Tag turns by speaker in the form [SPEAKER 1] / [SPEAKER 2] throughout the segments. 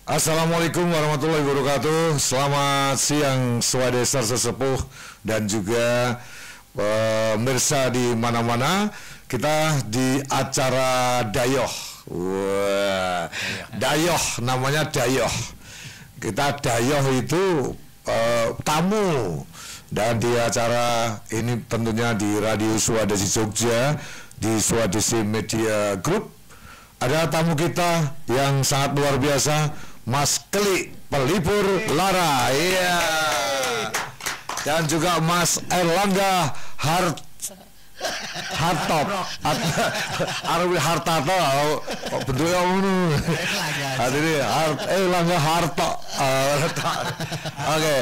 [SPEAKER 1] Assalamualaikum warahmatullahi wabarakatuh. Selamat siang swadesa sesepuh dan juga pemirsa di mana-mana. Kita di acara Dayoh. Wah, Dayoh namanya Dayoh. Kita Dayoh itu tamu. Dan di acara ini tentunya di Radio Swadesi Jogja, di Swadesi Media Group, ada tamu kita yang sangat luar biasa, Mas Keli Pelipur Lara, iya, dan juga Mas Erlangga Arwi Hartato, bentuknya ngono. Hadirin Erlangga Harto. Oke,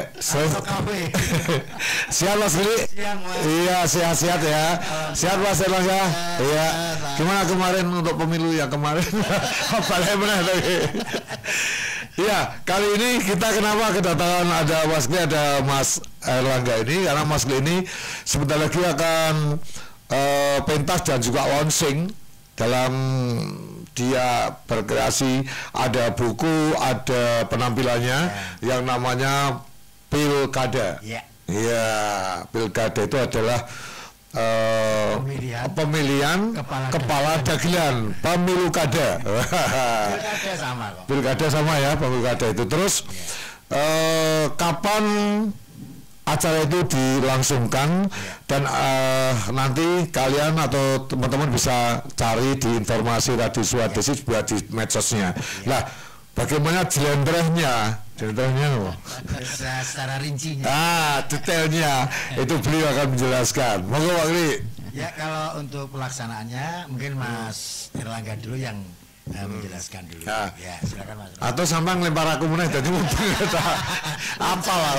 [SPEAKER 1] siap Mas Keli? Iya, sehat-sehat ya. Sehat Mas Erlangga? Iya. Gimana kemarin untuk pemilu yang kemarin? Apalagi benar tadi. Iya, kali ini kita kenapa kedatangan ada Mas Keli, ada Mas Erlangga ini, karena Mas Keli ini sebentar lagi akan pentas dan juga launching dalam dia berkreasi, ada buku, ada penampilannya yang namanya Pilkada. Iya, Pilkada itu adalah pemilihan kepala dagelan, pemilu kada.
[SPEAKER 2] Pilkada sama kok.
[SPEAKER 1] Pilkada sama ya, pemilu kada itu. Terus kapan acara itu dilangsungkan dan nanti kalian atau teman-teman bisa cari di informasi Radio Swadesi juga di medsosnya. Nah, bagaimana jelentrehnya
[SPEAKER 2] secara rincinya,
[SPEAKER 1] detailnya itu beliau akan menjelaskan. Monggo Pak Kli.
[SPEAKER 2] Ya, kalau untuk pelaksanaannya mungkin Mas Erlangga dulu yang menjelaskan dulu. Ya, silakan Mas.
[SPEAKER 1] Atau sampai ngelempar aku meneh dadi apalah.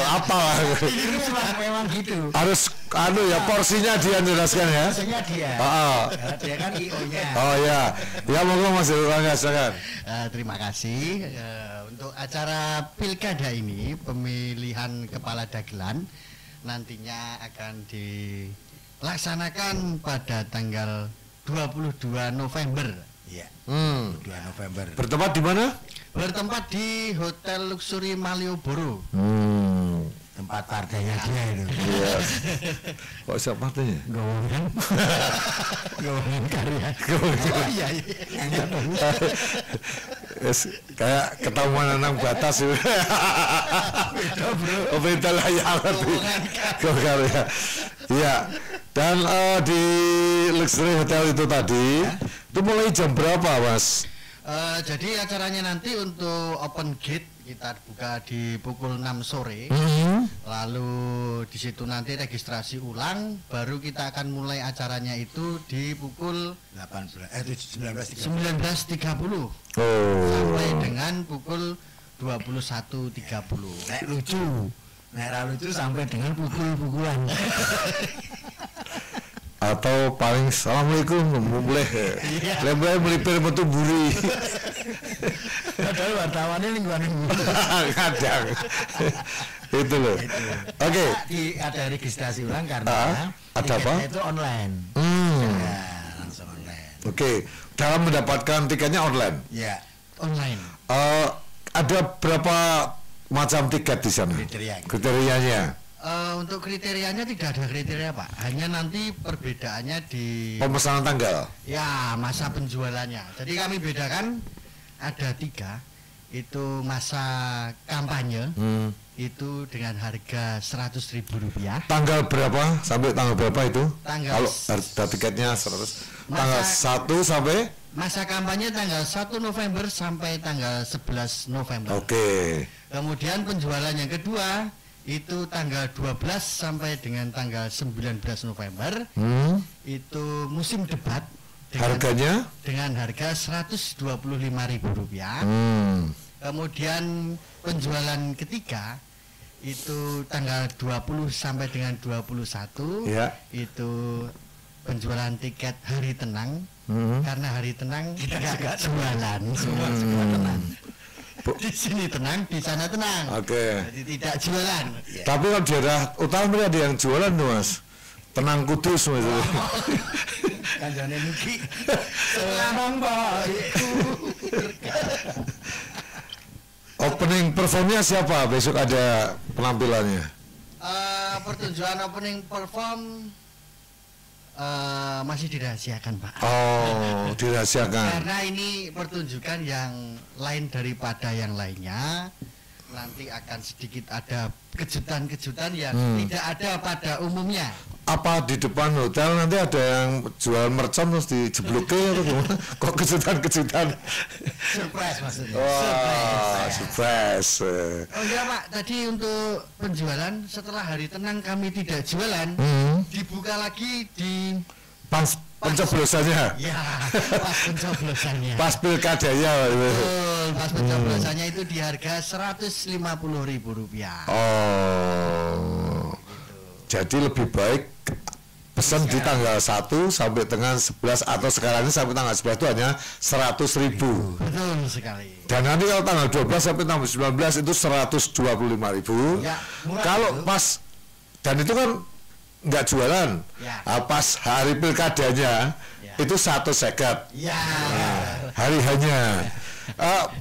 [SPEAKER 2] Memang gitu.
[SPEAKER 1] Harus ya porsinya dia menjelaskan ya.
[SPEAKER 2] Porsinya dia. Dia kan IO-nya.
[SPEAKER 1] Oh ya. Ya monggo Mas Erlangga silakan.
[SPEAKER 2] Terima kasih. Untuk acara Pilkada ini, pemilihan kepala dagelan nantinya akan dilaksanakan pada tanggal 22 November. Iya. 22 November.
[SPEAKER 1] Bertempat di mana?
[SPEAKER 2] Bertempat di Hotel Luxury Malioboro. Tempat partainya dia itu.
[SPEAKER 1] Iya. Kok siapa partainya?
[SPEAKER 2] Gowongan. Gowongan karya.
[SPEAKER 1] Oh
[SPEAKER 2] iya.
[SPEAKER 1] Kayak ketahuan anak batas itu.
[SPEAKER 2] Beda bro.
[SPEAKER 1] Beda lah ya. Gowongan karya. Iya. Dan di Luxury Hotel itu tadi, itu mulai jam berapa Mas?
[SPEAKER 2] Jadi acaranya nanti untuk open gate kita buka di pukul 6 sore. Lalu di situ nanti registrasi ulang, baru kita akan mulai acaranya itu di pukul 19.30 sampai dengan pukul 21.30.
[SPEAKER 3] Nek lucu sampai dengan pukul-pukulan.
[SPEAKER 1] Atau paling assalamualaikum mulai melipir metu buri.
[SPEAKER 3] Padahal wartawannya lingkungan
[SPEAKER 1] Kadang itu loh. Oke.
[SPEAKER 3] Ada registrasi ulang karena
[SPEAKER 1] ada apa?
[SPEAKER 3] Itu online.
[SPEAKER 2] Ya, langsung online.
[SPEAKER 1] Oke. Dalam mendapatkan tiketnya online.
[SPEAKER 2] Ya, online.
[SPEAKER 1] Ada berapa macam tiket di sana? Kriterianya.
[SPEAKER 2] Untuk kriterianya tidak ada kriteria Pak, hanya nanti perbedaannya di
[SPEAKER 1] pemesanan tanggal.
[SPEAKER 2] Ya, masa penjualannya. Jadi kami bedakan ada 3. Itu masa kampanye, itu dengan harga Rp100.000.
[SPEAKER 1] Tanggal berapa sampai tanggal berapa itu?
[SPEAKER 2] Kalau
[SPEAKER 1] harga tiketnya 100. Tanggal 1 sampai?
[SPEAKER 2] Masa kampanye tanggal 1 November sampai tanggal 11 November.
[SPEAKER 1] Oke.
[SPEAKER 2] Kemudian penjualan yang kedua itu tanggal 12 sampai dengan tanggal 19 November. Itu musim debat
[SPEAKER 1] harganya
[SPEAKER 2] dengan harga Rp125.000. Kemudian penjualan ketiga itu tanggal 20 sampai dengan 21 itu penjualan tiket hari tenang. Karena hari tenang kita agak jualan semua tenang. Di sini tenang, di sana tenang.
[SPEAKER 1] Oke.
[SPEAKER 2] Jadi tidak jualan.
[SPEAKER 1] Tapi kalau daerah utama ada yang jualan tuh Mas. Tenang Kudus Mas.
[SPEAKER 2] Kanjane Nuki. Selamang baikku.
[SPEAKER 1] Opening performnya siapa? Besok ada penampilannya.
[SPEAKER 2] Pertunjukan opening perform masih dirahasiakan, Pak.
[SPEAKER 1] Oh, dirahasiakan.
[SPEAKER 2] Karena ini pertunjukan yang lain daripada yang lainnya. Nanti akan sedikit ada kejutan-kejutan yang tidak ada pada umumnya.
[SPEAKER 1] Apa di depan hotel nanti ada yang jual mercon terus dijeblokin atau gimana? Kok kejutan-kejutan?
[SPEAKER 2] Surprise maksudnya.
[SPEAKER 1] Wah, surprise.
[SPEAKER 2] Oh iya Pak, tadi untuk penjualan setelah hari tenang kami tidak jualan, dibuka lagi di
[SPEAKER 1] pas pencoblosannya.
[SPEAKER 2] Ya, pas pencoblosannya.
[SPEAKER 1] Pas pilkadanya.
[SPEAKER 2] Betul, pas pencoblosannya itu di harga Rp150.000.
[SPEAKER 1] Oh. Jadi lebih baik pesan di tanggal 1 sampai dengan 11 atau sekarang ini sampai tanggal 11 itu hanya 100.000.
[SPEAKER 2] Betul sekali.
[SPEAKER 1] Dan nanti kalau tanggal 12 sampai tanggal 19 itu 125.000.
[SPEAKER 2] Ya,
[SPEAKER 1] kalau
[SPEAKER 2] itu.
[SPEAKER 1] pas dan itu kan nggak jualan.
[SPEAKER 2] Ya.
[SPEAKER 1] Pas hari pilkadanya itu 150.
[SPEAKER 2] Ya.
[SPEAKER 1] Hari hanya.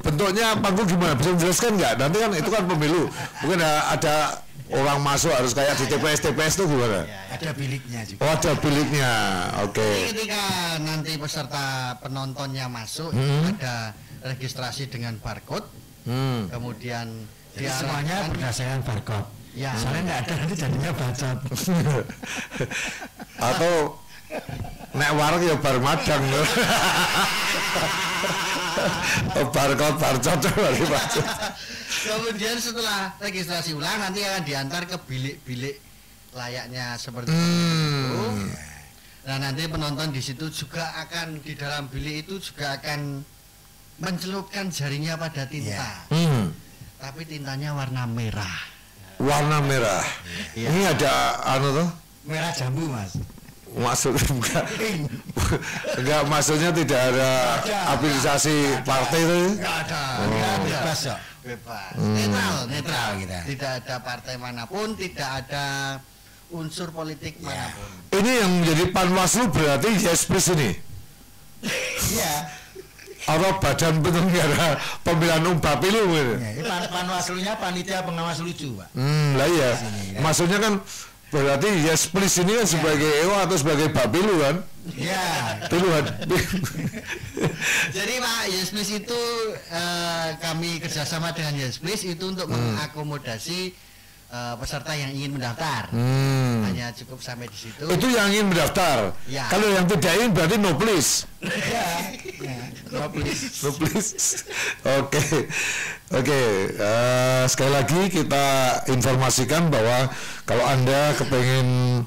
[SPEAKER 1] Bentuknya panggung gimana? Bisa menjelaskan nggak? Nanti kan itu kan pemilu. Mungkin ada orang masuk harus kayak di TPS itu gimana?
[SPEAKER 2] Ya, ada biliknya juga.
[SPEAKER 1] Oh, ada biliknya. Oke.
[SPEAKER 2] Jadi ketika nanti peserta penontonnya masuk ada registrasi dengan barcode. Kemudian
[SPEAKER 3] jadi semuanya berdasarkan barcode.
[SPEAKER 2] Ya.
[SPEAKER 3] Soalnya nggak ada nanti jadinya bacot.
[SPEAKER 1] Atau nek warung ya bar madang loh. Barcode barcot dari bacot.
[SPEAKER 2] Kemudian setelah registrasi ulang nanti akan diantar ke bilik-bilik layaknya seperti itu. Nah nanti penonton di situ juga akan di dalam bilik itu juga akan mencelupkan jarinya pada tinta. Tapi tintanya warna merah.
[SPEAKER 1] Warna merah. Ini ada anu tuh?
[SPEAKER 3] Merah jambu mas.
[SPEAKER 1] Maksudnya enggak maksudnya tidak ada afiliasi partai itu?
[SPEAKER 2] Enggak ada.
[SPEAKER 3] Bebas ya.
[SPEAKER 2] Bebas.
[SPEAKER 3] Netral kita.
[SPEAKER 2] Tidak ada partai manapun, tidak ada unsur politik manapun.
[SPEAKER 1] Ini yang menjadi Panwaslu berarti Yes Please ini?
[SPEAKER 3] Iya.
[SPEAKER 1] Atau badan penyelenggara pemilihan umum Bapilu gitu?
[SPEAKER 3] Ya, ini Panwaslunya panitia pengawas lucu pak.
[SPEAKER 1] Lah iya. Maksudnya kan berarti Yes Please ini kan sebagai EWA atau sebagai Bapilu kan?
[SPEAKER 3] Iya.
[SPEAKER 1] Piluan.
[SPEAKER 2] Jadi Pak Yes Please itu kami kerjasama dengan Yes Please itu untuk mengakomodasi peserta yang ingin mendaftar. Hanya cukup sampai di situ.
[SPEAKER 1] Itu yang ingin mendaftar.
[SPEAKER 2] Ya.
[SPEAKER 1] Kalau yang tidak ingin berarti no please.
[SPEAKER 2] No please.
[SPEAKER 1] No please. Oke. Sekali lagi kita informasikan bahwa kalau Anda kepengen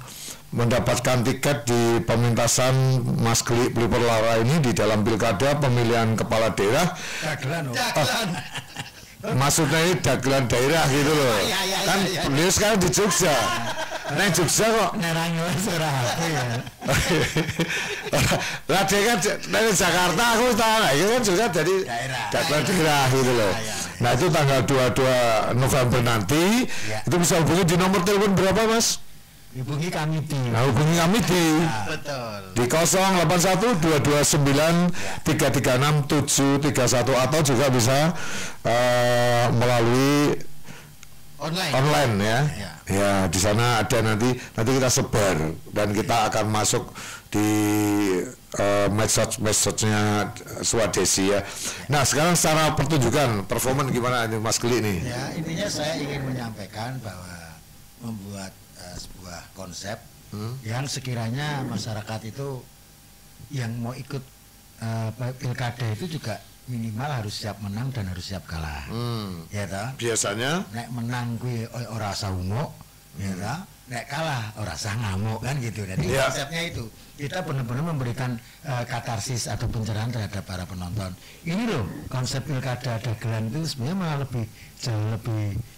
[SPEAKER 1] mendapatkan tiket di pementasan Mas Geli Pelipur Lara ini di dalam pilkada pemilihan kepala daerah.
[SPEAKER 3] Dagelan.
[SPEAKER 1] Maksudnya ini dagelan daerah gitu loh. Kan beliau sekarang di Jogja. Neng Jogja kok.
[SPEAKER 3] Nerangnya surah HP ya.
[SPEAKER 1] Lah dia kan dari Jakarta aku tahu lah, itu kan juga dari dagelan daerah gitu loh. Nah itu tanggal 22 November nanti itu bisa hubungi di nomor telepon berapa Mas?
[SPEAKER 3] Hubungi kami di.
[SPEAKER 1] Nah hubungi kami di.
[SPEAKER 2] Betul.
[SPEAKER 1] Di 081-229-336-731 atau juga bisa melalui online ya. Ya di sana ada nanti kita sebar dan kita akan masuk di medsos-medsosnya Swadesi ya. Nah sekarang secara pertunjukan performan gimana ini Mas Geli nih?
[SPEAKER 3] Ya intinya saya ingin menyampaikan bahwa membuat sebuah konsep yang sekiranya masyarakat itu yang mau ikut pilkada itu juga minimal harus siap menang dan harus siap kalah. Ya toh?
[SPEAKER 1] Biasanya
[SPEAKER 3] nek menang kuwi ora usah ungu, ya toh? Nek kalah ora usah ngamuk kan gitu. Jadi konsepnya itu kita benar-benar memberikan katarsis atau pencerahan terhadap para penonton. Ini loh konsep pilkada dagelan itu sebenarnya malah jauh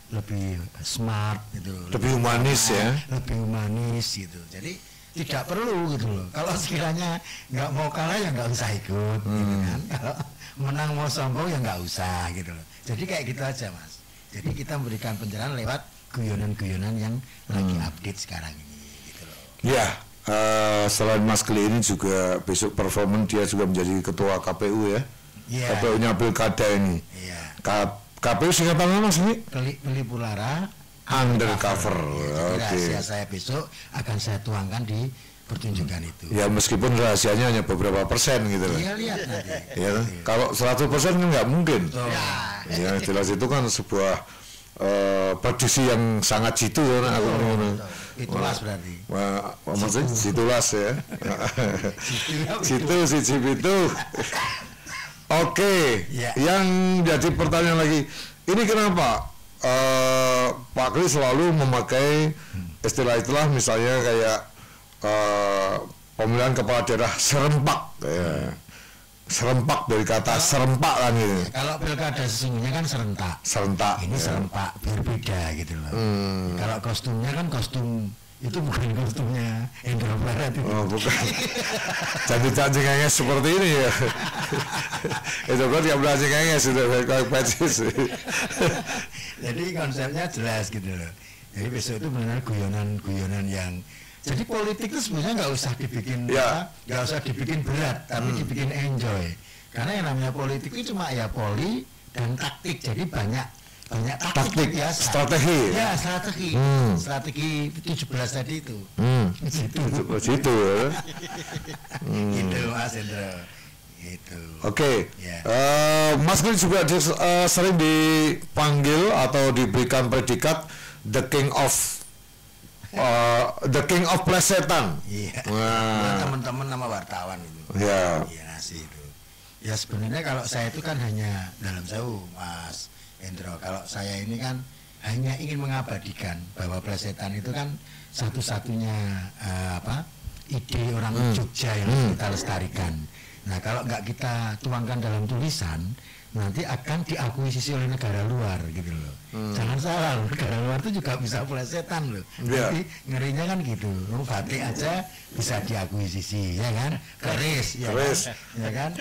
[SPEAKER 3] lebih smart gitu,
[SPEAKER 1] lebih humanis ya,
[SPEAKER 3] lebih humanis gitu. Jadi tidak perlu gitu loh. Kalau sekiranya nggak mau kalah ya nggak usah ikut, gitu kan. Kalau menang mau sombong ya nggak usah gitu loh. Jadi kayak gitu aja mas. Jadi kita memberikan pencerahan lewat guyonan-guyonan yang lagi update sekarang ini gitu loh.
[SPEAKER 1] Ya, selain Mas Geli ini juga besok performan dia juga menjadi ketua KPU ya. KPU-nya pilkada ini. KPU singkatan apa sih?
[SPEAKER 3] Beli Pulara
[SPEAKER 1] Undercover. Oke.
[SPEAKER 3] Rahasia saya besok akan saya tuangkan di pertunjukan itu.
[SPEAKER 1] Ya meskipun rahasianya hanya beberapa persen gitu loh.
[SPEAKER 3] Iya lihat nanti.
[SPEAKER 1] Ya, kalau 100% kan nggak mungkin. Ya jelas itu kan sebuah produksi yang sangat jitu kan aku ngomong.
[SPEAKER 3] Itulas berarti.
[SPEAKER 1] Wah, maksudnya situlas ya. Situ itu. Oke.
[SPEAKER 3] Ya.
[SPEAKER 1] Yang jadi pertanyaan lagi, ini kenapa Pak Kris selalu memakai istilah-istilah misalnya kayak pemilihan kepala daerah serempak, ya. Serempak dari kata serempak kan gitu.
[SPEAKER 3] Kalau pilkada sesungguhnya kan serentak.
[SPEAKER 1] Serentak.
[SPEAKER 3] Ini
[SPEAKER 1] ya.
[SPEAKER 3] serempak berbeda gitu loh. Kalau kostumnya kan kostum itu bukan kostumnya Indra Barat itu.
[SPEAKER 1] Oh bukan. Janji-janji kayaknya seperti ini ya. Itu kan yang berjanji kayaknya sudah kayak pecis.
[SPEAKER 3] Jadi konsepnya jelas gitu loh. Jadi besok itu benar guyonan yang jadi politik itu sebenarnya nggak usah dibikin nggak usah dibikin berat, tapi dibikin enjoy. Karena yang namanya politik itu cuma ya poli dan taktik. Jadi banyak taktik ya,
[SPEAKER 1] strategi.
[SPEAKER 3] Ya strategi. Strategi 17 tadi itu.
[SPEAKER 1] Situ ya.
[SPEAKER 3] Gitu Mas Hendro. Gitu.
[SPEAKER 1] Oke.
[SPEAKER 3] Ya.
[SPEAKER 1] Mas Kris juga sering dipanggil atau diberikan predikat the king of plesetan.
[SPEAKER 3] Iya. Teman-teman nama wartawan itu.
[SPEAKER 1] Iya.
[SPEAKER 3] Iya sih itu. Ya sebenarnya kalau saya itu kan hanya dalam jauh Mas Hendro. Kalau saya ini kan hanya ingin mengabadikan bahwa plesetan itu kan satu-satunya ide orang Jogja yang harus kita lestarikan. Nah kalau nggak kita tuangkan dalam tulisan, nanti akan diakuisisi oleh negara luar gitu loh. Jangan salah loh, negara luar itu juga bisa plesetan loh. Nanti ngerinya kan gitu. Batik aja bisa diakuisisi, ya kan? Keris, ya kan?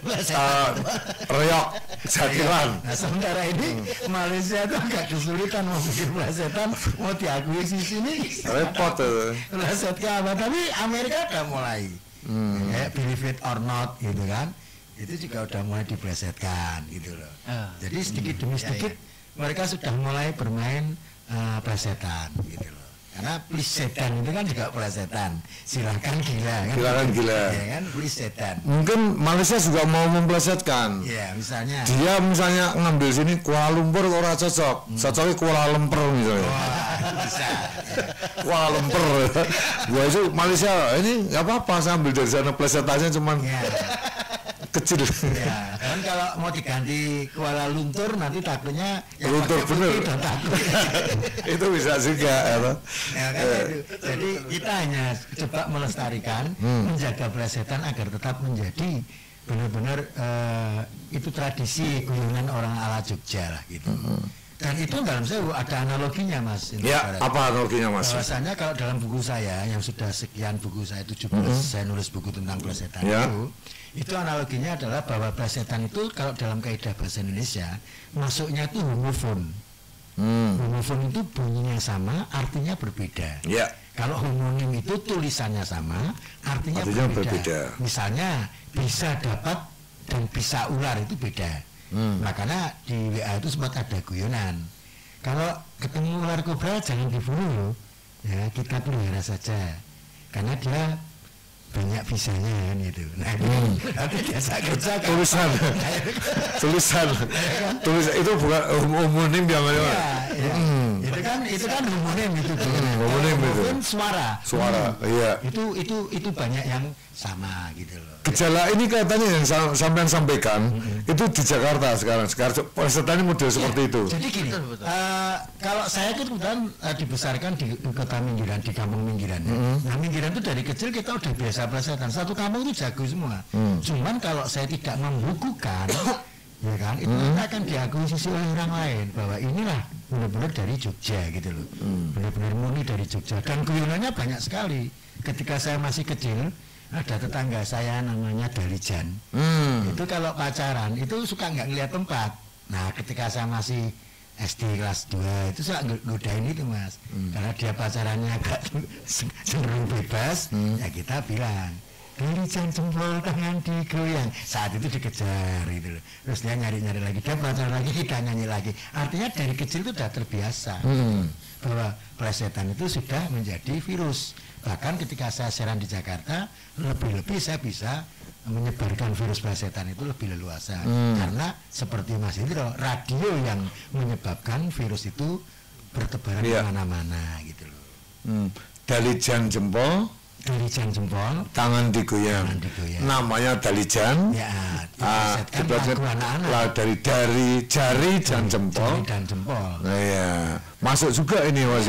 [SPEAKER 1] Reok, jatilan.
[SPEAKER 3] Nah sementara ini Malaysia itu agak kesulitan mau bikin plesetan, mau diakuisisi ini
[SPEAKER 1] repot tuh.
[SPEAKER 3] Plesetnya apa? Tapi Amerika udah mulai. Kayak believe it or not gitu kan, itu juga udah mulai diplesetkan gitu loh. Jadi sedikit demi sedikit mereka sudah mulai bermain plesetan gitu loh. Karena plesetan itu kan juga plesetan. Silakan gila kan.
[SPEAKER 1] Silakan gila.
[SPEAKER 3] Ya kan plesetan.
[SPEAKER 1] Mungkin Malaysia juga mau memplesetkan.
[SPEAKER 3] Iya misalnya.
[SPEAKER 1] Dia misalnya ngambil sini Kuala Lumpur orang cocok. Cocoknya Kuala Lumpur misalnya.
[SPEAKER 3] Bisa.
[SPEAKER 1] Kuala Lumpur. Gua itu Malaysia ini nggak apa-apa saya ambil dari sana plesetannya cuman kecil.
[SPEAKER 3] Ya, kan kalau mau diganti Kuala Lumpur nanti takutnya
[SPEAKER 1] Luntur bener. Itu bisa juga ya,
[SPEAKER 3] kan itu. Jadi kita hanya coba melestarikan, menjaga plesetan agar tetap menjadi benar-benar itu tradisi guyonan orang ala Jogja lah gitu. Dan itu dalam saya ada analoginya Mas.
[SPEAKER 1] Ya, apa analoginya Mas?
[SPEAKER 3] Bahwasanya kalau dalam buku saya yang sudah sekian buku saya 17 saya nulis buku tentang plesetan itu analoginya adalah bahwa plesetan itu kalau dalam kaidah bahasa Indonesia masuknya itu homofon. Homofon itu bunyinya sama, artinya berbeda.
[SPEAKER 1] Ya.
[SPEAKER 3] Kalau homonim itu tulisannya sama, artinya berbeda. Misalnya bisa dapat dan bisa ular itu beda. Makanya di WA itu sempat ada guyonan. Kalau ketemu ular kobra jangan dibunuh loh. Ya kita pelihara saja. Karena dia banyak bisanya kan itu. Nah, nanti biasa kerja
[SPEAKER 1] tulisan itu bukan homonim yang mana?
[SPEAKER 3] Itu kan homonim itu.
[SPEAKER 1] Homonim itu.
[SPEAKER 3] Suara.
[SPEAKER 1] Iya.
[SPEAKER 3] Itu banyak yang sama gitu loh.
[SPEAKER 1] Gejala ini katanya yang sampean sampaikan itu di Jakarta sekarang plesetannya model seperti itu.
[SPEAKER 3] Jadi gini, kalau saya itu kebetulan dibesarkan di kota pinggiran, di kampung pinggiran. Nah pinggiran itu dari kecil kita udah biasa plesetan. Satu kampung itu jago semua. Cuman kalau saya tidak membukukan, ya kan, itu akan diakuisisi oleh orang lain bahwa inilah benar-benar dari Jogja gitu loh. Benar-benar murni dari Jogja. Dan guyonannya banyak sekali. Ketika saya masih kecil, ada tetangga saya namanya Dalijan. Itu kalau pacaran itu suka nggak ngeliat tempat. Nah ketika saya masih SD kelas 2 itu suka godain itu Mas. Karena dia pacarannya agak cenderung bebas, ya kita bilang Dalijan jempol tangan digoyang. Saat itu dikejar gitu loh. Terus dia nyari-nyari lagi, dia belajar lagi, kita nyanyi lagi. Artinya dari kecil itu sudah terbiasa bahwa plesetan itu sudah menjadi virus. Bahkan ketika saya siaran di Jakarta, lebih-lebih saya bisa menyebarkan virus plesetan itu lebih leluasa. Karena seperti Mas Indro, radio yang menyebabkan virus itu bertebaran kemana-mana gitu loh.
[SPEAKER 1] Dalijan jempol, tangan digoyang. Namanya dalijan.
[SPEAKER 3] Ya,
[SPEAKER 1] dari jari dan jempol. Nah, ya. Masuk juga ini Mas.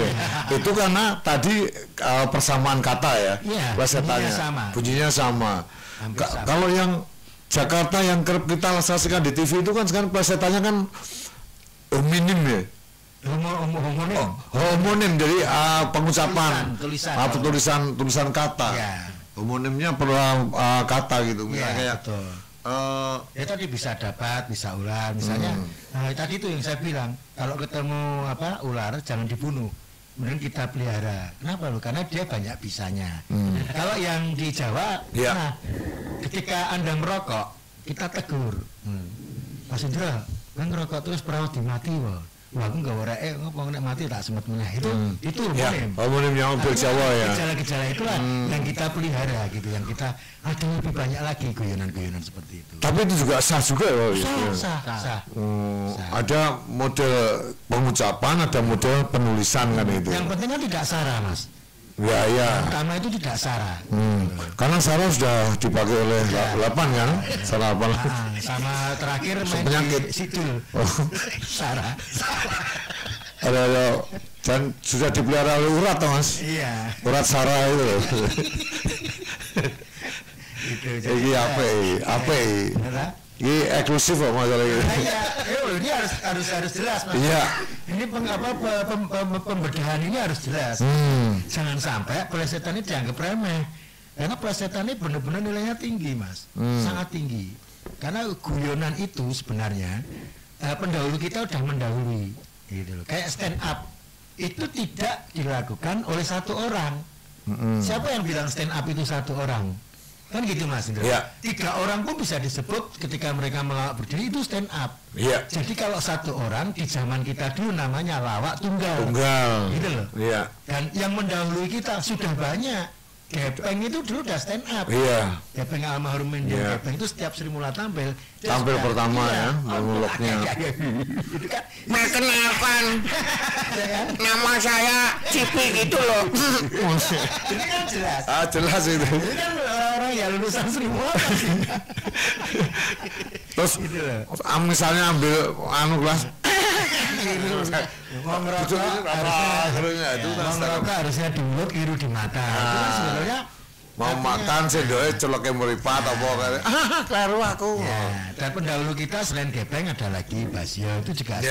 [SPEAKER 1] Itu karena tadi persamaan kata ya. Plesetannya. Bunyinya sama. Kalau yang Jakarta yang kerap kita saksikan di TV itu kan sekarang plesetannya kan minim ya. Homonim jadi pengucapan tulisan kata. Homonimnya perlu kata gitu. Misalnya kayak
[SPEAKER 3] ya tadi bisa dapat, bisa ular. Misalnya tadi itu yang saya bilang, kalau ketemu ular jangan dibunuh. Kemudian kita pelihara. Kenapa lo? Karena dia banyak bisanya. Kalau yang di Jawa, nah, ketika Anda merokok, kita tegur. Mas Indra, kan ngerokok terus perawat dimati wah. Wah, aku nggak warai, ngomong nek mati tak sempat meneh itu homonim.
[SPEAKER 1] Homonim yang Jawa ya.
[SPEAKER 3] Gejala-gejala itulah yang kita pelihara gitu, yang kita ada lebih banyak lagi guyonan-guyonan seperti itu.
[SPEAKER 1] Tapi itu juga sah juga ya.
[SPEAKER 3] Sah.
[SPEAKER 1] Ada model pengucapan, ada model penulisan kan itu.
[SPEAKER 3] Yang penting kan tidak sara Mas.
[SPEAKER 1] Ya.
[SPEAKER 3] Karena itu tidak sara.
[SPEAKER 1] Karena sara sudah dipakai oleh 8 kan? Sara apa?
[SPEAKER 3] Sama terakhir main
[SPEAKER 1] penyakit
[SPEAKER 3] di Sidul. Sara.
[SPEAKER 1] Ada dan sudah dipelihara oleh urat toh Mas?
[SPEAKER 3] Iya.
[SPEAKER 1] Urat sara itu.
[SPEAKER 3] Itu.
[SPEAKER 1] Ini apa? Ini eksklusif kok masalah ini.
[SPEAKER 3] Ini harus jelas Mas.
[SPEAKER 1] Iya.
[SPEAKER 3] Ini pembedahan ini harus jelas. Jangan sampai plesetan ini dianggap remeh. Karena plesetan ini benar-benar nilainya tinggi Mas. Sangat tinggi. Karena guyonan itu sebenarnya pendahulu kita udah mendahului. Gitu loh. Kayak stand up itu tidak dilakukan oleh satu orang. Siapa yang bilang stand up itu satu orang? Kan gitu Mas Indra.
[SPEAKER 1] Ya.
[SPEAKER 3] 3 orang pun bisa disebut ketika mereka melawak berdiri itu stand up.
[SPEAKER 1] Ya.
[SPEAKER 3] Jadi kalau satu orang di zaman kita dulu namanya lawak tunggal. Gitu loh.
[SPEAKER 1] Ya.
[SPEAKER 3] Dan yang mendahului kita sudah banyak. Gepeng itu dulu udah stand up.
[SPEAKER 1] Iya.
[SPEAKER 3] Gepeng almarhum Mendiang Gepeng itu setiap Sri Mula tampil
[SPEAKER 1] pertama ya monolognya.
[SPEAKER 3] Itu kan
[SPEAKER 4] perkenalkan nama saya Cipi gitu loh.
[SPEAKER 3] ini kan jelas.
[SPEAKER 1] Jelas itu.
[SPEAKER 3] Ini kan orang yang lulusan Sri Mula.
[SPEAKER 1] Terus misalnya ambil kelas
[SPEAKER 3] ngerokok harusnya di mulut, kiri di mata. Itu kan sebenarnya
[SPEAKER 1] mau makan sendoknya celoknya meripat apa kayak
[SPEAKER 4] Kleru aku.
[SPEAKER 3] Ya, dan pendahulu kita selain Gepeng ada lagi Basio itu juga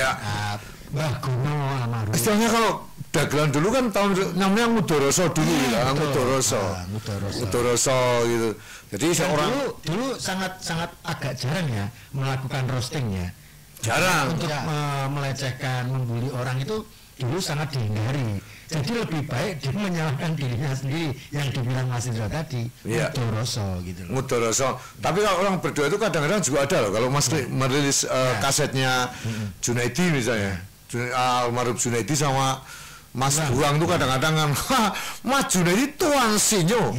[SPEAKER 3] Mbah Guno almarhum.
[SPEAKER 1] Istilahnya kalau dagelan dulu kan tahun namanya Mudoroso dulu ya, Mudoroso gitu. Jadi seorang
[SPEAKER 3] dulu sangat agak jarang ya melakukan roasting ya.
[SPEAKER 1] Jarang
[SPEAKER 3] untuk melecehkan, membuli orang itu dulu sangat dihindari. Jadi lebih baik dia menyalahkan dirinya sendiri yang dibilang Mas Indra tadi, Mudoroso gitu loh.
[SPEAKER 1] Mudoroso. Tapi kalau orang berdua itu kadang-kadang juga ada loh. Kalau Mas merilis kasetnya Junaidi misalnya, almarhum Junaidi sama Mas Buang itu kadang-kadang kan Mas Junaidi tuan sinyo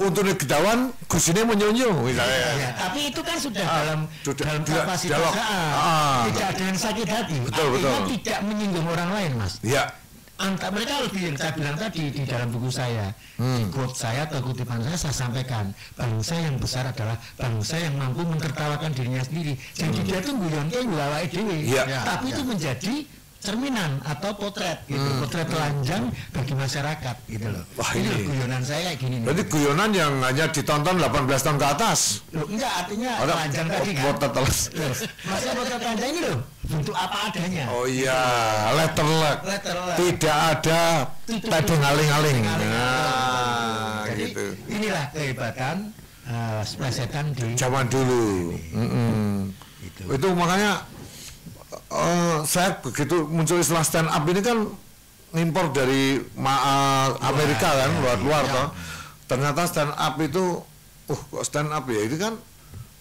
[SPEAKER 1] untuk negedawan gusine menyonyo misalnya.
[SPEAKER 3] Tapi itu kan sudah dalam kapasitas tidak ada yang sakit hati.
[SPEAKER 1] Betul.
[SPEAKER 3] Tidak menyinggung orang lain Mas.
[SPEAKER 1] Iya.
[SPEAKER 3] Antara mereka lebih yang saya bilang tadi di dalam buku saya, di quote saya atau kutipan saya sampaikan bangsa yang besar adalah bangsa yang mampu mentertawakan dirinya sendiri. Jadi dia tuh guyon kayak gulawai dewi, tapi itu menjadi cerminan atau potret gitu, potret telanjang bagi masyarakat gitu loh.
[SPEAKER 1] Wah,
[SPEAKER 3] ini guyonan saya kayak gini.
[SPEAKER 1] Berarti guyonan yang hanya ditonton 18 tahun ke atas.
[SPEAKER 3] Loh, enggak, artinya telanjang tadi kan.
[SPEAKER 1] Potret
[SPEAKER 3] Maksudnya potret telanjang ini loh, bentuk apa adanya.
[SPEAKER 1] Oh iya, letter luck. Tidak ada tadi ngaling-ngaling. Nah,
[SPEAKER 3] jadi
[SPEAKER 1] gitu.
[SPEAKER 3] Inilah kehebatan plesetan di
[SPEAKER 1] zaman dulu. Itu makanya saya begitu muncul istilah stand up ini kan impor dari Amerika kan, luar toh. Ternyata stand up itu kok stand up ya, itu kan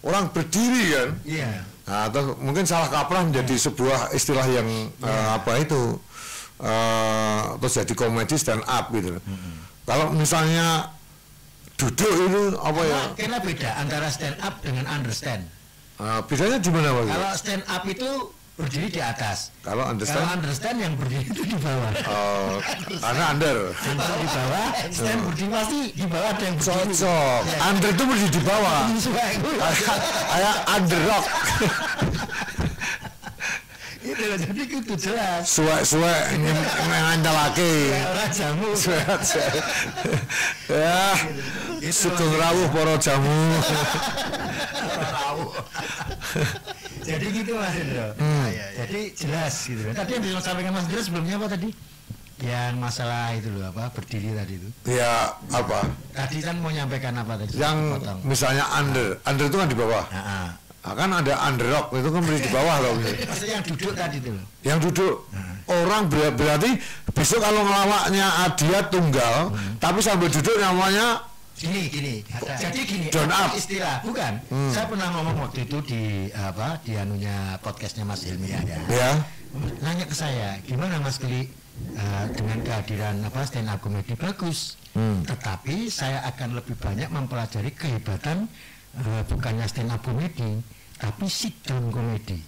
[SPEAKER 1] orang berdiri kan.
[SPEAKER 3] Iya.
[SPEAKER 1] Nah, atau mungkin salah kaprah menjadi sebuah istilah yang terus jadi komedi stand up gitu. Kalau misalnya duduk itu apa ya?
[SPEAKER 3] Karena beda antara stand up dengan understand.
[SPEAKER 1] Bedanya di mana Pak?
[SPEAKER 3] Kalau stand up itu berdiri di atas.
[SPEAKER 1] Kalau understand
[SPEAKER 3] yang berdiri itu di bawah.
[SPEAKER 1] Karena under
[SPEAKER 3] di bawah, stand berdiri pasti di bawah ada yang berdiri.
[SPEAKER 1] Cocok. Under itu berdiri di bawah. Kayak underdog.
[SPEAKER 3] Itu jadi itu jelas.
[SPEAKER 1] Suwe-suwe ngandalake.
[SPEAKER 3] Ora jamu.
[SPEAKER 1] Ya. Sugeng rawuh para jamu.
[SPEAKER 3] Jadi gitu Mas Indro. Jadi jelas gitu. Tadi yang disampaikan Mas Indro sebelumnya apa tadi? Yang masalah itu loh apa berdiri tadi itu.
[SPEAKER 1] Ya apa?
[SPEAKER 3] Tadi kan mau nyampaikan apa tadi?
[SPEAKER 1] Yang misalnya under itu kan di bawah. Kan ada underdog itu kan di bawah loh.
[SPEAKER 3] Maksudnya yang duduk tadi itu loh.
[SPEAKER 1] Yang duduk orang berarti besok kalau ngelawaknya dia tunggal, tapi sambil duduk namanya
[SPEAKER 3] gini. Jadi gini, istilah bukan. Saya pernah ngomong waktu itu di anunya podcastnya Mas Hilmi ada.
[SPEAKER 1] Ya.
[SPEAKER 3] Nanya ke saya, gimana Mas Keli dengan kehadiran stand up comedy bagus. Tetapi saya akan lebih banyak mempelajari kehebatan bukannya stand up comedy, tapi sit down comedy.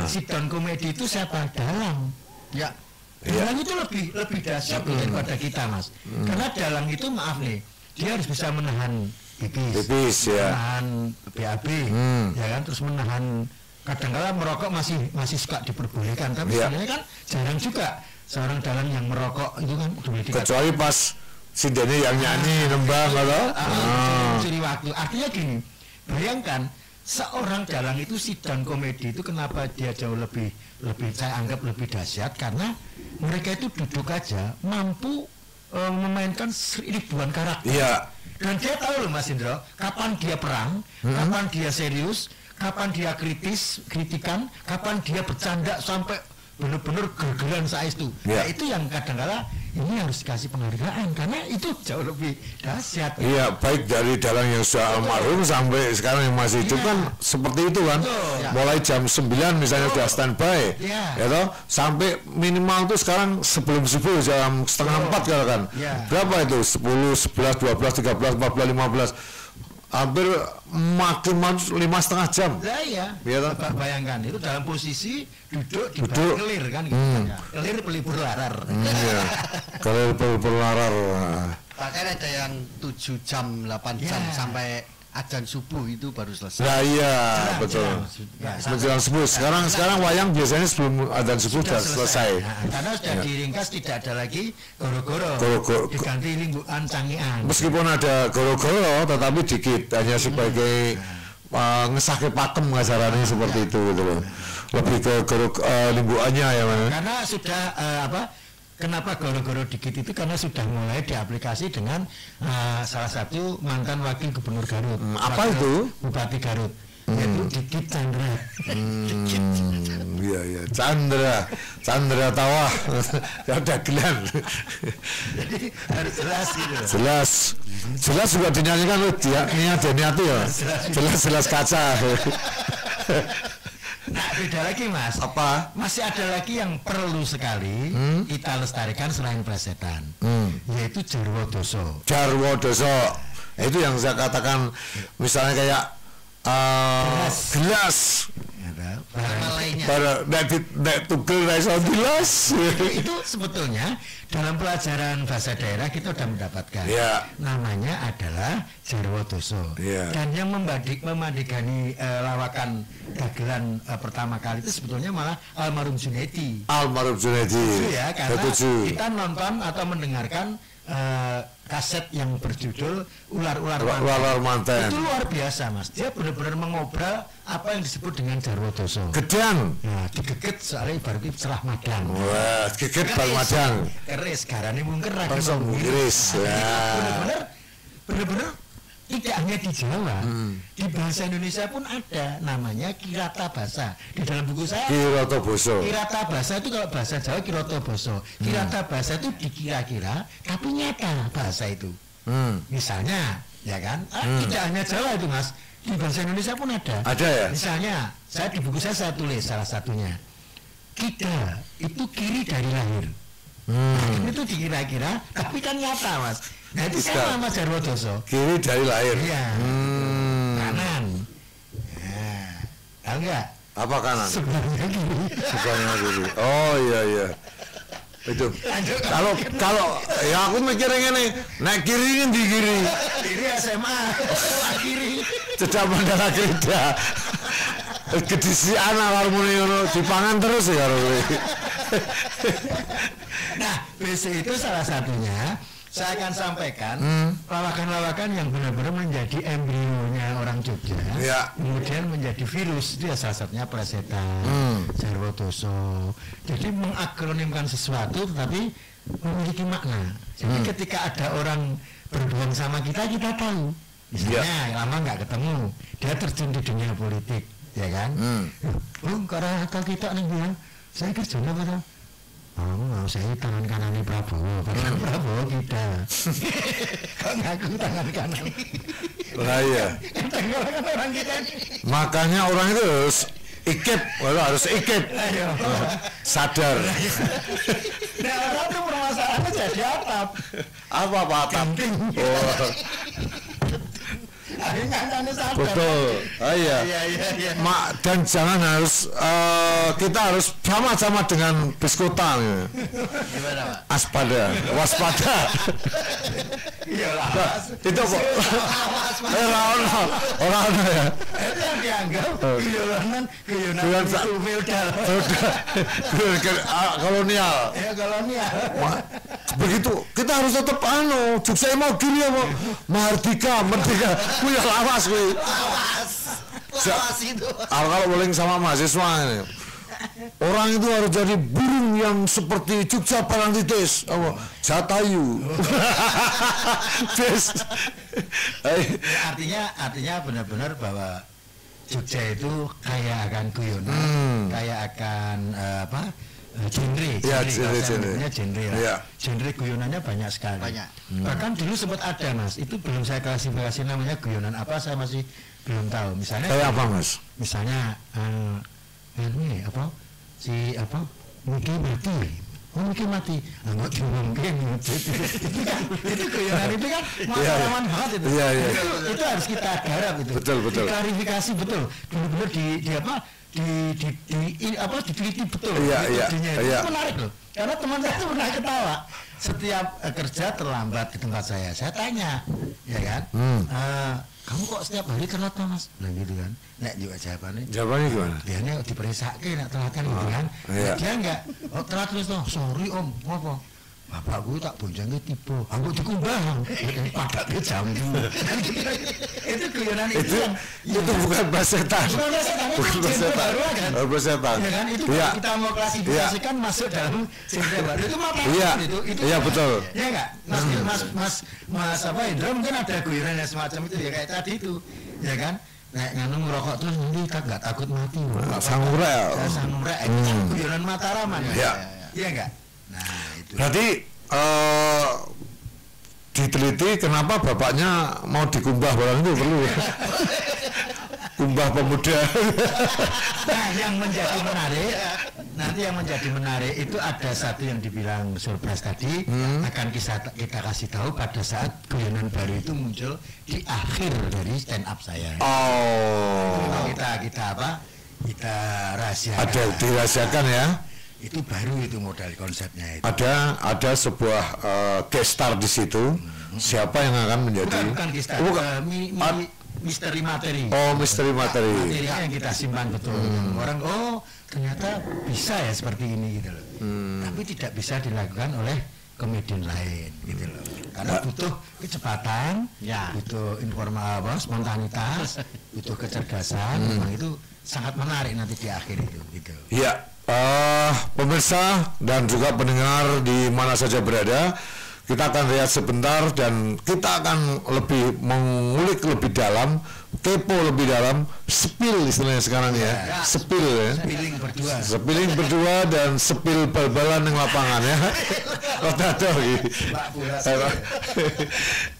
[SPEAKER 3] Sit down comedy itu siapa? Dalang. Ya. Dalang itu lebih dahsyat daripada kita Mas. Karena dalang itu maaf nih, dia harus bisa menahan pipis menahan BAB, ya kan, terus menahan kadang-kadang merokok masih suka diperbolehkan, tapi sebenarnya kan jarang juga seorang dalang yang merokok itu kan
[SPEAKER 1] kecuali pas Sindene yang nyanyi nembang kalau
[SPEAKER 3] mencuri waktu. Artinya gini, bayangkan seorang dalang itu sidang komedi itu kenapa dia jauh lebih saya anggap lebih dahsyat, karena mereka itu duduk aja mampu memainkan ribuan karakter.
[SPEAKER 1] Iya.
[SPEAKER 3] Dan dia tahu loh Mas Indro, kapan dia perang, kapan dia serius, kapan dia kritikan, kapan dia bercanda sampai benar-benar gergeran saestu. Nah itu yang kadang-kala ini harus dikasih penghargaan karena itu jauh lebih dahsyat.
[SPEAKER 1] Iya, baik dari dalang yang sudah almarhum sampai sekarang yang masih hidup kan seperti itu kan. Mulai jam 9 misalnya sudah standby, ya toh, sampai minimal tuh sekarang sebelum subuh jam setengah 4 kan. Berapa itu? 10, 11, 12, 13, 14, 15. Hampir maksimal 5,5 jam.
[SPEAKER 3] Nah, iya. Bayangkan itu dalam posisi duduk di kelir kan gitu. Kelir pelipur larar.
[SPEAKER 1] Kelir pelipur larar.
[SPEAKER 2] Bahkan ada yang 7 jam, 8 jam sampai adzan subuh itu baru selesai.
[SPEAKER 1] Nah iya, betul. Menjelang subuh. Sekarang wayang biasanya sebelum adzan subuh sudah selesai.
[SPEAKER 3] Karena sudah diringkas, tidak ada lagi goro-goro. Diganti lingguan cangian.
[SPEAKER 1] Meskipun ada goro-goro, tetapi dikit, hanya sebagai ngesake pakem ngasarannya seperti itu gitu loh. Lebih ke lingguannya ya Mas.
[SPEAKER 3] Karena sudah kenapa goro-goro dikit itu karena sudah mulai diaplikasi dengan salah satu mantan wakil gubernur Garut.
[SPEAKER 1] Apa itu?
[SPEAKER 3] Bupati Garut. Yaitu Dikit Chandra.
[SPEAKER 1] Iya, Chandra Tawah. Ya udah gelan.
[SPEAKER 3] Jadi harus jelas gitu.
[SPEAKER 1] Jelas juga dinyanyikan loh dia niat ya. Jelas kaca.
[SPEAKER 3] Nah beda lagi Mas.
[SPEAKER 1] Apa?
[SPEAKER 3] Masih ada lagi yang perlu sekali kita lestarikan selain plesetan, yaitu Jarwo Doso.
[SPEAKER 1] Itu yang saya katakan, misalnya kayak gelas.
[SPEAKER 3] Itu sebetulnya dalam pelajaran bahasa daerah kita sudah mendapatkan. Namanya adalah Jarwo Doso. Dan yang memandigani lawakan dagelan pertama kali itu sebetulnya malah almarhum Junaidi.
[SPEAKER 1] Ya,
[SPEAKER 3] karena kita nonton atau mendengarkan kaset yang berjudul Ular-Ular Manten. Itu luar biasa Mas. Dia benar-benar mengobral apa yang disebut dengan Jarwo Doso.
[SPEAKER 1] Gedang.
[SPEAKER 3] Nah, digeget soalnya ibaratnya celah madang.
[SPEAKER 1] Wah, geget bal madang.
[SPEAKER 3] Keris, garane mungkin rakyat
[SPEAKER 1] mengiris.
[SPEAKER 3] Benar-benar tidak hanya di Jawa, di bahasa Indonesia pun ada namanya kirata basa. Di dalam buku saya
[SPEAKER 1] Kirata Basa.
[SPEAKER 3] Kirata basa itu kalau bahasa Jawa kirata basa. Kirata basa itu dikira-kira tapi nyata bahasa itu. Misalnya ya kan? Tidak hanya Jawa itu Mas, di bahasa Indonesia pun ada.
[SPEAKER 1] Ada ya?
[SPEAKER 3] Misalnya, di buku saya tulis salah satunya, kita itu kiri dari lahir. Itu dikira-kira, tapi kan nyata Mas. Nah itu sama Mas Jarwodoso.
[SPEAKER 1] Kiri dari lahir.
[SPEAKER 3] Iya. Kanan. Nah, tahu nggak?
[SPEAKER 1] Apa kanan?
[SPEAKER 3] Sebenarnya kiri.
[SPEAKER 1] Sebenarnya kiri. Oh iya. Itu kalau ya aku mikirnya ini naik kiri di kiri
[SPEAKER 3] SMA kiri
[SPEAKER 1] cedak mandala kerja kedisi anak harmoni dipangan terus ya
[SPEAKER 3] nah BC itu salah satunya saya akan sampaikan lawakan-lawakan yang benar-benar menjadi embrionya orang Jogja kemudian menjadi virus itu ya salah satunya Prasetan, Jarwodoso. Jadi mengakronimkan sesuatu tetapi memiliki makna. Jadi ketika ada orang berhubung sama kita tahu misalnya lama nggak ketemu dia terjun di dunia politik ya kan karena kita nih bilang saya kerjanya apa saya tangan kanannya Prabowo karena Prabowo kita kok ngaku tangan kanan
[SPEAKER 1] lah iya
[SPEAKER 3] orang kita
[SPEAKER 1] makanya orang itu harus ikip sadar
[SPEAKER 3] nah orang itu permasalahannya jadi atap
[SPEAKER 1] atap betul iya. Dan jangan harus kita harus sama-sama dengan biskotan waspada itu kok orang ya
[SPEAKER 3] itu yang dianggap guyonan
[SPEAKER 1] kolonial begitu kita harus tetap Jogja mau gini ya Mahardika merdeka kuya lawas itu kalau boleh sama mahasiswa ini orang itu harus jadi burung yang seperti Jogja Parantitis Jatayu
[SPEAKER 3] artinya benar-benar bahwa Jogja itu kaya akan guyonan kaya akan genre guyonannya banyak sekali. Bahkan dulu sempat ada Mas, itu belum saya klasifikasi namanya guyonan apa saya masih belum tahu. Misalnya
[SPEAKER 1] kayak apa Mas?
[SPEAKER 3] Misalnya mungkin mati enggak mungkin itu guyonan itu kan pengalaman banget itu itu harus kita garap itu
[SPEAKER 1] betul
[SPEAKER 3] klarifikasi betul benar-benar diteliti betul itu menarik loh karena teman saya itu pernah ketawa setiap kerja terlambat di tempat saya tanya ya kan kamu kok setiap hari telat Mas? Nah gitu kan. Nek juga jawabannya
[SPEAKER 1] gimana?
[SPEAKER 3] Dia nek diperisake nek telat kan gitu kan. Dia enggak telat terus toh. Sorry Om, apa? Bapakku tak bonjange tiba. Aku dikumbang. Padak ke jam. Itu guyonan itu
[SPEAKER 1] bukan basetan.
[SPEAKER 3] Bukan basetan.
[SPEAKER 1] Basetan.
[SPEAKER 3] Ya kan itu kalau kita mau klasifikasikan masuk dalam genre baru itu apa? Itu
[SPEAKER 1] iya betul.
[SPEAKER 3] Ya enggak? Mas apa Indra mungkin ada guyonan yang semacam itu ya kayak tadi itu. Ya kan? Nek nganu ngerokok terus nanti kita enggak takut mati.
[SPEAKER 1] Sangurai
[SPEAKER 3] itu kan guyonan Mataraman. Iya enggak? Nah, itu.
[SPEAKER 1] Berarti diteliti kenapa bapaknya mau dikumbah barang itu perlu kumbah pemuda.
[SPEAKER 3] Nah, yang menjadi menarik itu ada satu yang dibilang Surprise tadi akan kita kasih tahu pada saat guyonan baru itu muncul di akhir dari stand up saya. Kita rahasiakan.
[SPEAKER 1] Ada dirahasiakan ya.
[SPEAKER 3] Itu baru itu modal konsepnya itu.
[SPEAKER 1] Ada sebuah guest star di situ. Siapa yang akan menjadi?
[SPEAKER 3] Bukan guest star. Misteri materi.
[SPEAKER 1] Misteri materi.
[SPEAKER 3] Materi yang kita simpan betul. Orang ternyata bisa ya seperti ini gitu loh. Tapi tidak bisa dilakukan oleh komedian lain gitu loh. Karena butuh kecepatan, butuh spontanitas, butuh kecerdasan. Memang itu sangat menarik nanti di akhir itu gitu.
[SPEAKER 1] Iya. Pemirsa dan juga pendengar di mana saja berada, Kita akan lihat sebentar dan kita akan lebih mengulik lebih dalam, kepo lebih dalam, spill istilahnya sekarang ya, spill ya. Spilling berdua dan spill bal-balan yang lapangan ya. Rotato gitu.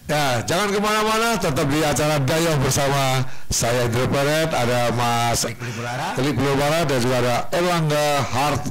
[SPEAKER 1] Ya, jangan kemana-mana, tetap di acara Dayo bersama saya Indra Baret, ada Mas Klik Bulawara dan juga ada Erlangga Hart.